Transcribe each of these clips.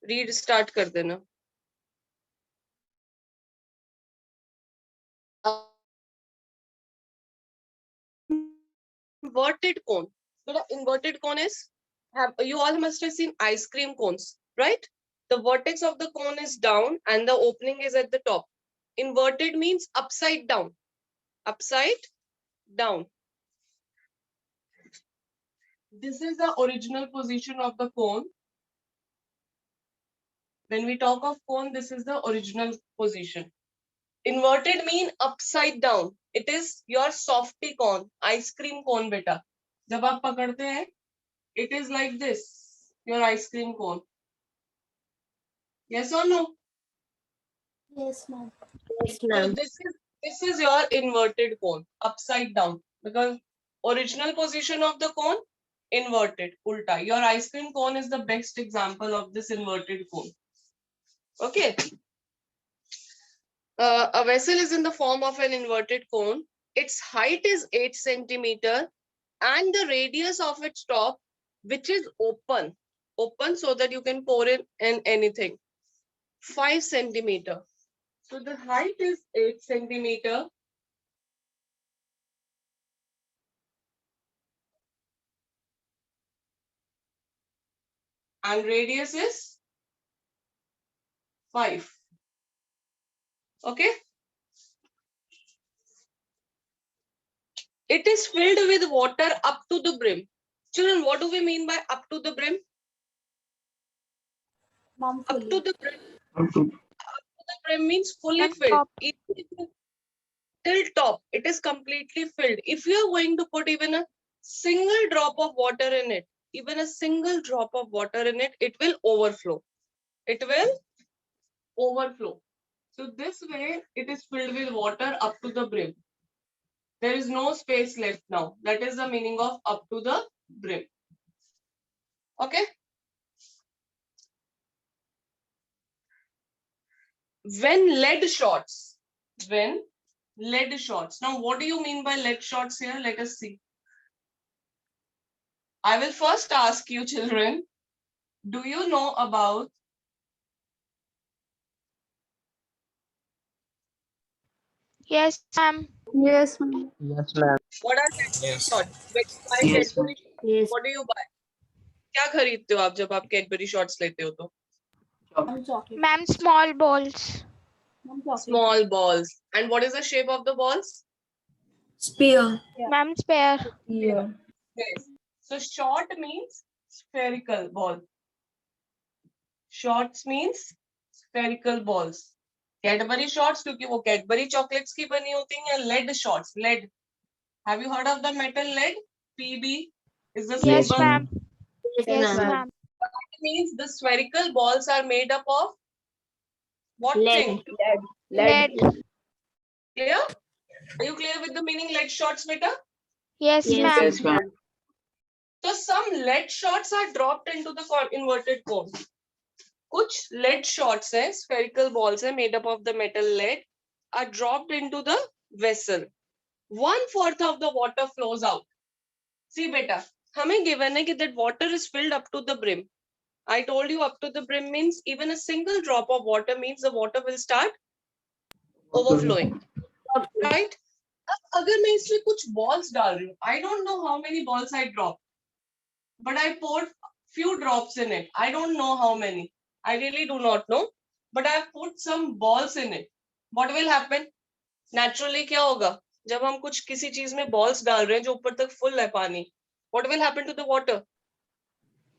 Read start कर देना। Inverted cone. So the inverted cone is, you all must have seen ice cream cones, right? The vertex of the cone is down and the opening is at the top. Inverted means upside down. Upside down. This is the original position of the cone. When we talk of cone, this is the original position. Inverted mean upside down. It is your softy cone, ice cream cone beta. जब आप पकड़ते हैं, it is like this, your ice cream cone. Yes or no? Yes, ma'am. Yes, So ma'am. this is your inverted cone, upside down, because original position of the cone, inverted, ulta. Your ice cream cone is the best example of this inverted cone. Okay. A vessel is in the form of an inverted cone. Its height is 8 centimeter and the radius of its top, which is open so that you can pour in anything, 5 centimeter. So the height is 8 centimeter. And radius is 5. Okay. It is filled with water up to the brim. Children, what do we mean by up to the brim? Ma'am, Up fully. to the brim. Up to the brim means fully And filled. top. Till top, it is completely filled. If you are going to put even a single drop of water in it, even a single drop of water in it, it will overflow. It will overflow. So this way, it is filled with water up to the brim. There is no space left now. That is the meaning of up to the brim. Okay. When lead shots. When lead shots. Now, what do you mean by lead shots here? Let us see. I will first ask you, children, do you know about Yes, ma'am. Yes, ma'am. Yes, ma'am. what are Cadbury Yes. shots? When you buy Yes, Cadbury shots, Yes. what do you buy? क्या खरीदते हो आप जब आप Cadbury shots लेते हो तो? Ma'am, chocolate. Ma'am, small balls. Ma'am, chocolate. Small balls. And what is the shape of the balls? Spear. Ma'am, spare. Spear. Yes. So short means spherical ball. Shots means spherical balls. Cadbury shots क्योंकि वो Cadbury chocolates की बनी होती हैं, या lead shots. Lead. Have you heard of the metal lead? PB is the Yes, symbol. ma'am. Yes, Yes, ma'am. ma'am. It means the spherical balls are made up of what Lead. thing? Lead. Clear? Are you clear with the meaning lead shots, beta? Yes, Yes, ma'am. Yes, ma'am. So some lead shots are dropped into the inverted cone. कुछ lead shots है, spherical balls है made up of the metal lead, are dropped into the vessel. 1/4 of the water flows out. See beta, हमें given है कि that water is filled up to the brim. I told you up to the brim means even a single drop of water means the water will start overflowing. Right? अब अगर मैं इसमें कुछ balls डाल रही हूँ, I don't know how many balls I dropped, but I poured few drops in it. I don't know how many. I really do not know, but I have put some balls in it. What will happen? Naturally क्या होगा? जब हम कुछ किसी चीज में balls डाल रहे हैं जो ऊपर तक full है पानी, what will happen to the water?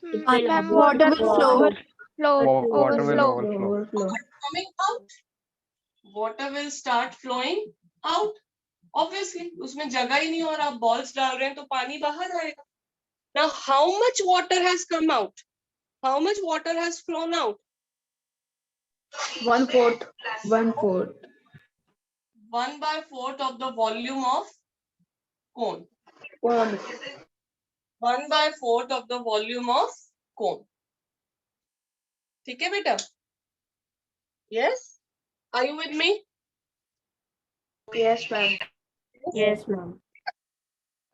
Ma'am, Water will flow. overflow. Water will Overflow. overflow. Coming out, water will start flowing out. Obviously, उसमें जगह ही नहीं हो रहा, balls डाल रहे हैं तो पानी बाहर आएगा. Now, how much water has come out? How much water has flown out? 1/4. 1/4. 1/4 of the volume of cone. Cone. 1/4 of the volume of cone. ठीक है बेटा? Yes? Are you with me? Yes, ma'am. Yes, ma'am.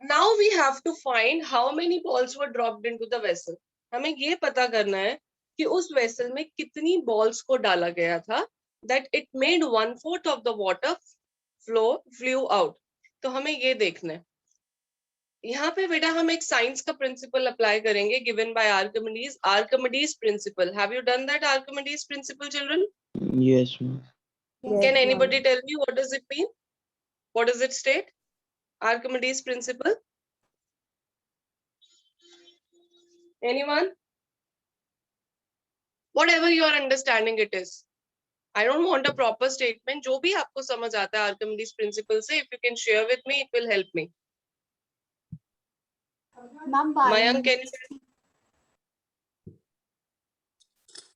Now we have to find how many balls were dropped into the vessel. हमें ये पता करना है कि उस वेसल में कितनी बॉल्स को डाला गया था, that it made 1/4 of the water flew out. तो हमें ये देखना है. यहाँ पे बेटा हम एक साइंस का प्रिंसिपल अप्लाई करेंगे given by Archimedes principal. Have you done that Archimedes principal children? Yes, ma'am. Can anybody tell me what does it mean? What does it state? Archimedes principle? Anyone? Whatever your understanding it is. I don't want a proper statement. जो भी आपको समझ आता है Archimedes principle से, if you can share with me, it will help me. Ma'am, Mayank, can you?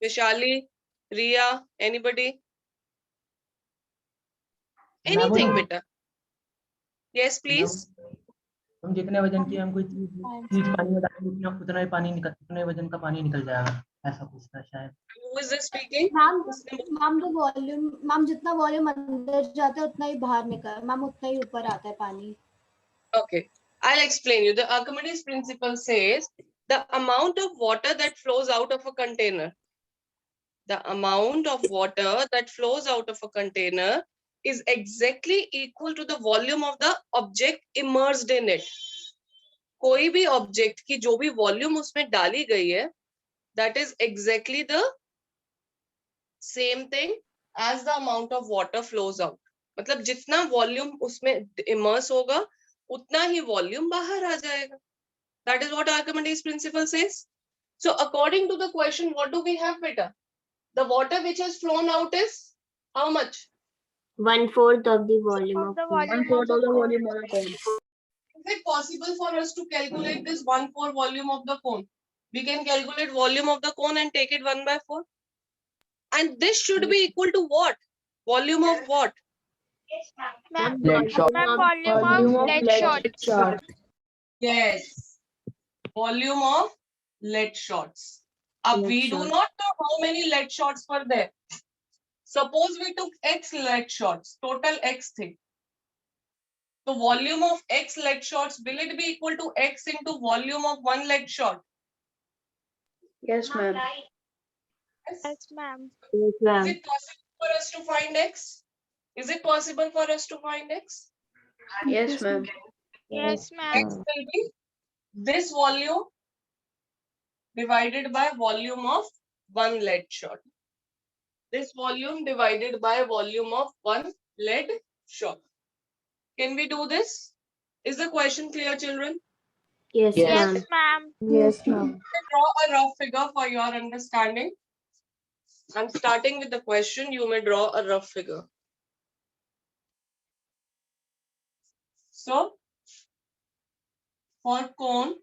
Vishali, Riya, anybody? Anything, beta. Yes, please. हम जितने वजन की हम कोई चीज पानी में डालेंगे उतना ही पानी निकल, उतने वजन का पानी निकल जाएगा, ऐसा कुछ था शायद. Who is this speaking? Ma'am the volume, ma'am जितना वॉल्यूम अंदर जाता है उतना ही बाहर निकल, मैम उतना ही ऊपर आता है पानी. Okay, I'll explain you. The Archimedes principle says the amount of water that flows out of a container. The amount of water that flows out of a container is exactly equal to the volume of the object immersed in it. कोई भी object की जो भी volume उसमें डाली गई है, that is exactly the same thing as the amount of water flows out. मतलब जितना volume उसमें immerse होगा, उतना ही volume बाहर आ जाएगा. That is what Archimedes principle says. So according to the question, what do we have, beta? The water which has flown out is how much? 1/4 of the volume Of of the the volume of the cone. Is it possible for us to calculate this 1/4 volume of the cone? We can calculate volume of the cone and take it 1/4. And this should be equal to what? Volume of what? Ma'am, Lead shot. volume of lead shots. Yes. Volume of lead shots. Now we do not know how many lead shots were there. Suppose we took X lead shots, total X thing. So volume of X lead shots, will it be equal to X into volume of one lead shot? Yes, ma'am. Yes, ma'am. Yes, Is ma'am. it possible for us to find X? Is it possible for us to find X? Yes, ma'am. Yes, X ma'am. will be this volume divided by volume of one lead shot. This volume divided by volume of one lead shot. Can we do this? Is the question clear, children? Yes, Yes. ma'am. Yes, ma'am. Yes, ma'am. Draw a rough figure for your understanding. I'm starting with the question. You may draw a rough figure. So, for cone,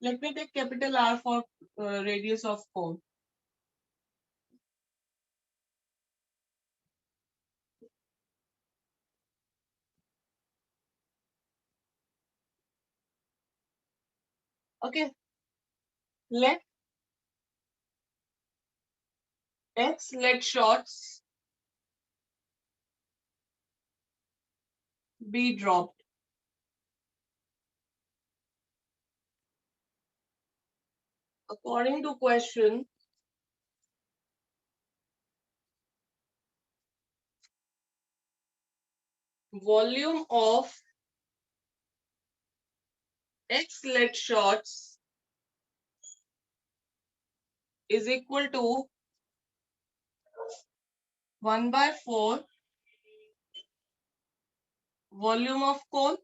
let me take capital R for radius of cone. Okay. Let X lead shots be dropped. According to question, volume of X lead shots is equal to 1/4 volume of cone.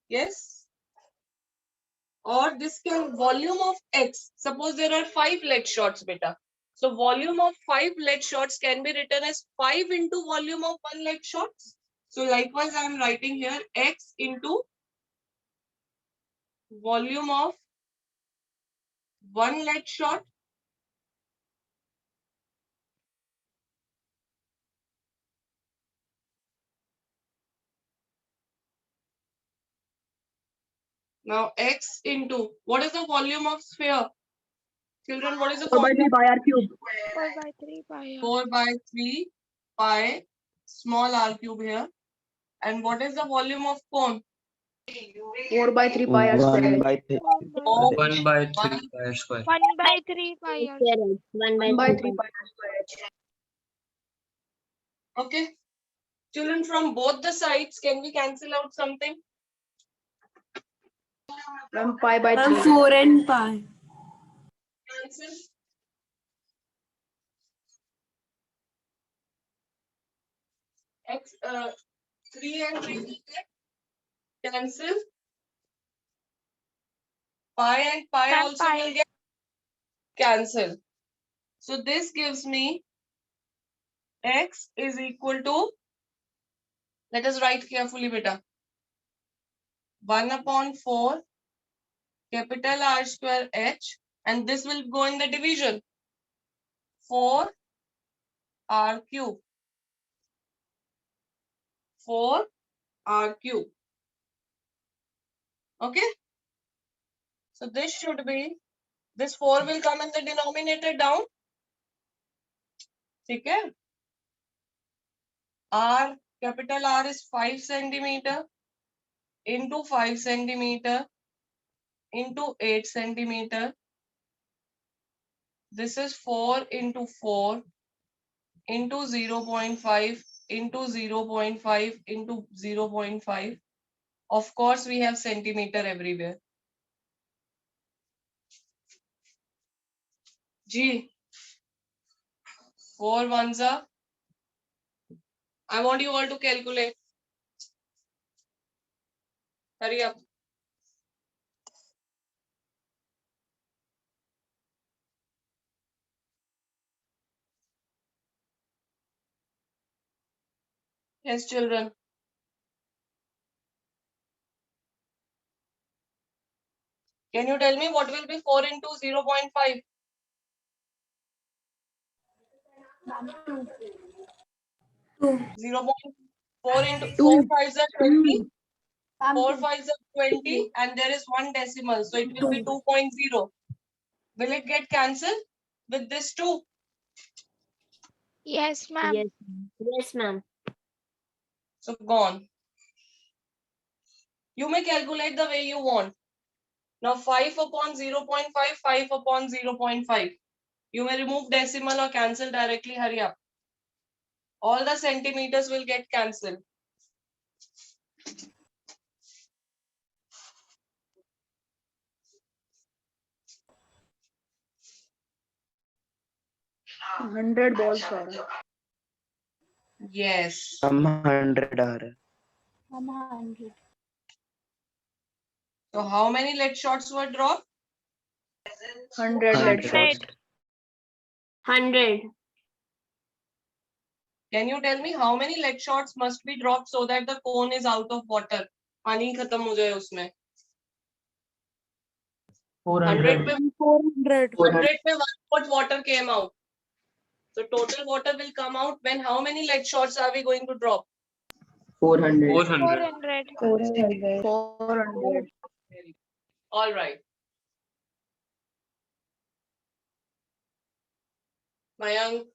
Yes. Or this can volume of X. Suppose there are 5 lead shots, beta. So volume of 5 lead shots can be written as 5 into volume of 1 lead shots. So likewise, I am writing here X into volume of 1 lead shot Now x into, what is the volume of sphere? Children, what is the 4 by 3 formula? pi r cube. 4 by 3 pi r. 4 by 3 pi small r cube here. And what is the volume of cone? 4 by 3 pi r 1 square. by 3. Oh, 1 by 3 pi square. 1 by 3 pi r. Square H. 1 1 by by 3 3 pi r square. okay. Children, from both the sides, can we cancel out something? Ma'am, pi by 3. 4 and pi. Cancel. X, 3 and 3 cancel. Pi and pi Ma'am, also pi. will get cancel. So this gives me x is equal to, let us write carefully, beta. 1/4 capital R square H, and this will go in the division. 4 R cube. 4 R cube. Okay. So this should be, this 4 will come in the denominator down. Okay. R, capital R is 5 centimeter into 5 centimeter into 8 centimeter. This is 4 into 4 into 0.5 into 0.5 into 0.5. Of course, we have centimeter everywhere. G. 4 ones are. I want you all to calculate. Hurry up. Yes, children. Can you tell me what will be 4 into 0.5? Ma'am, 2. 0.4 into 4 5s are 20. Ma'am, 4 2. 5s are 20, and there is one decimal, so it will be 2.0. Will it get cancelled with this 2? Yes, ma'am. Yes. Yes, ma'am. So gone. You may calculate the way you want. Now 5 upon 0.5, 5 upon 0.5. You may remove decimal or cancel directly. Hurry up. All the centimeters will get cancelled. हाँ, 100 balls are. Yes. हम 100 आ रहे. Ma'am, 100. So how many lead shots were dropped? 100 lead 100 shots. 100. Can you tell me how many lead shots must be dropped so that the cone is out of water? पानी खत्म हो जाए उसमें. 100 पे 100 पे 1 foot water came out. So total water will come out when how many lead shots are we going to drop? 400. 400. 400. 400. All right. Mayank,